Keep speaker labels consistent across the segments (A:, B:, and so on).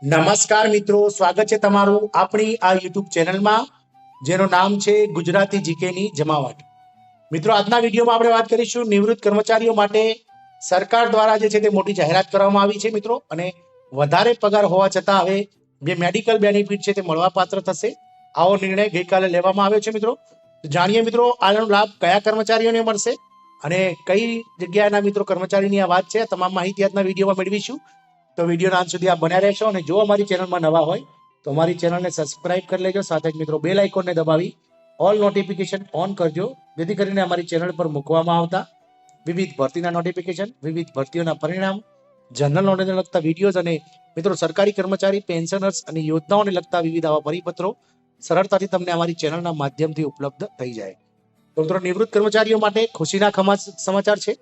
A: નમસ્કાર મિત્રો, સ્વાગત છે તમારું આપણી આ યુટ્યુબ ચેનલમાં જેનું નામ છે ગુજરાતી જીકેની જમાવટ. મિત્રો, આજના વિડીયોમાં આપણે વાત કરીશું નિવૃત્ત કર્મચારીઓ માટે સરકાર દ્વારા જે છે તે મોટી જાહેરાત કરવામાં આવી છે મિત્રો, અને વધારે પગાર હોવા છતાં હવે જે મેડિકલ બેનિફિટ છે તે મળવાપાત્ર થશે. આવો નિર્ણય ગઈકાલે લેવામાં આવ્યો છે મિત્રો. જાણીએ મિત્રો આનો લાભ કયા કર્મચારીઓને મળશે અને કઈ જગ્યાના મિત્રો કર્મચારીની આ વાત છે. તમામ માહિતી આજના વિડીયોમાં મેળવીશું. તો વિડીયોના અંત સુધી આપ બન્યા રહેશો, અને જો અમારી ચેનલમાં નવા હોય તો અમારી ચેનલને સબસ્ક્રાઇબ કરી લેજો. સાથે જ મિત્રો બેલ આઇકોનને દબાવી ઓલ નોટિફિકેશન ઓન કરજો, જેથી કરીને અમારી ચેનલ પર મૂકવામાં આવતા વિવિધ ભરતીના નોટિફિકેશન, વિવિધ ભરતીઓના પરિણામ, જનરલ નોલેજને લગતા વિડીયોઝ અને મિત્રો સરકારી કર્મચારી, પેન્શનર્સ અને યોજનાઓને લગતા વિવિધ આવા પરિપત્રો સરળતાથી તમને અમારી ચેનલના માધ્યમથી ઉપલબ્ધ થઈ જાય. તો મિત્રો, નિવૃત્ત કર્મચારીઓ માટે ખુશીના સમાચાર છે,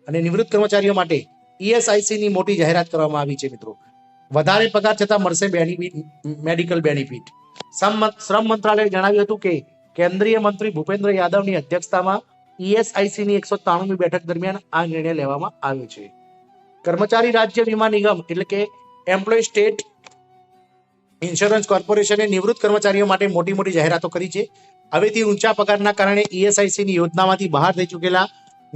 A: અને નિવૃત્ત કર્મચારીઓ માટે ઈએસઆઈસી ની મોટી જાહેરાત કરવામાં આવી છે મિત્રો. વધારે પગાર છતાં મળશે મેડિકલ બેનિફિટ. શ્રમ મંત્રાલયે જણાવ્યું હતું કે કેન્દ્રીય મંત્રી ભૂપેન્દ્ર યાદવની અધ્યક્ષતામાં ઈએસઆઈસી ની 193મી બેઠક દરમિયાન આ નિર્ણય લેવામાં આવ્યો છે. કર્મચારી રાજ્ય વીમા નિગમ એટલે કે એમ્પ્લોય સ્ટેટ ઇન્સ્યોરન્સ કોર્પોરેશને નિવૃત્ત કર્મચારીઓ માટે મોટી જાહેરાતો કરી છે. હવેથી ઊંચા પગારના કારણે ઈએસઆઈસી ની યોજનામાંથી બહાર થઈ ચૂકેલા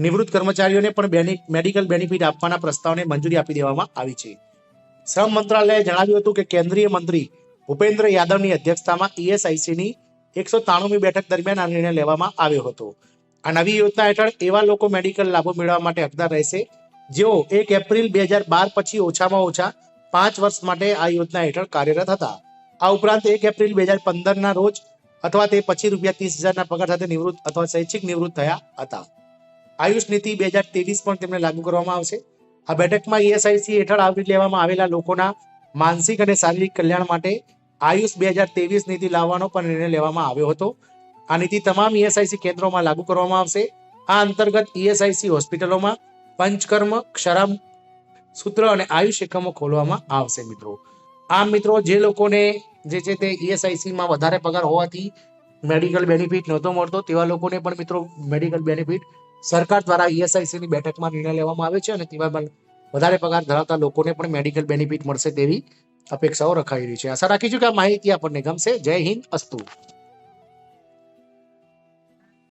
A: નિવૃત્ત કર્મચારીઓને પણ મેડિકલ બેનિફિટ આપવાના પ્રસ્તાવને મંજૂરી આપી દેવામાં આવી છે. શ્રમ મંત્રાલયે જણાવ્યું હતું કે કેન્દ્રીય મંત્રી ભૂપેન્દ્ર યાદવની અધ્યક્ષતામાં ઈએસઆઈસીની 193મી બેઠક દરમિયાન આ નિર્ણય લેવામાં આવ્યો હતો. આ નવી યોજના હેઠળ એવા લોકો મેડિકલ લાભો મેળવવા માટે હકદાર રહેશે જેઓ 1 એપ્રિલ 2012 પછી ઓછામાં ઓછા 5 વર્ષ માટે આ યોજના હેઠળ કાર્યરત હતા. આ ઉપરાંત 1 એપ્રિલ 2015ના રોજ અથવા તે પછી ₹30,000ના પગાર સાથે નિવૃત્ત અથવા સ્વૈચ્છિક નિવૃત્ત થયા હતા. આયુષ નીતિ 2023 પણ તેમને લાગુ કરવામાં આવશે. આ બેઠકમાં ઈએસઆઈસી હેઠળ આવરી લેવામાં આવેલા લોકોના માનસિક અને શારીરિક કલ્યાણ માટે આયુષ 2023 નીતિ લાવવાનો પણ નિર્ણય લેવામાં આવ્યો હતો. આ નીતિ તમામ ઈએસઆઈસી કેન્દ્રોમાં લાગુ કરવામાં આવશે. આ અંતર્ગત ઈએસઆઈસી હોસ્પિટલોમાં પંચકર્મ, ક્ષરમ, સૂત્ર અને આયુષ એકમો ખોલવામાં આવશે મિત્રો. આમ મિત્રો, જે લોકોને જે છે તે ઈએસઆઈસીમાં વધારે પગાર હોવાથી મેડિકલ બેનિફિટ નહોતો મળતો, તેવા લોકોને પણ મિત્રો મેડિકલ બેનિફિટ સરકાર દ્વારા ઈએસઆઈસીની બેઠકમાં નિર્ણય લેવામાં આવે છે, અને તેવા વધારે પગાર ધરાવતા લોકોને પણ મેડિકલ બેનિફિટ મળશે તેવી અપેક્ષાઓ રખાઈ રહી છે. આશા રાખીશું કે આ માહિતી આપણને ગમશે. જય હિન્દ, અસ્તુ.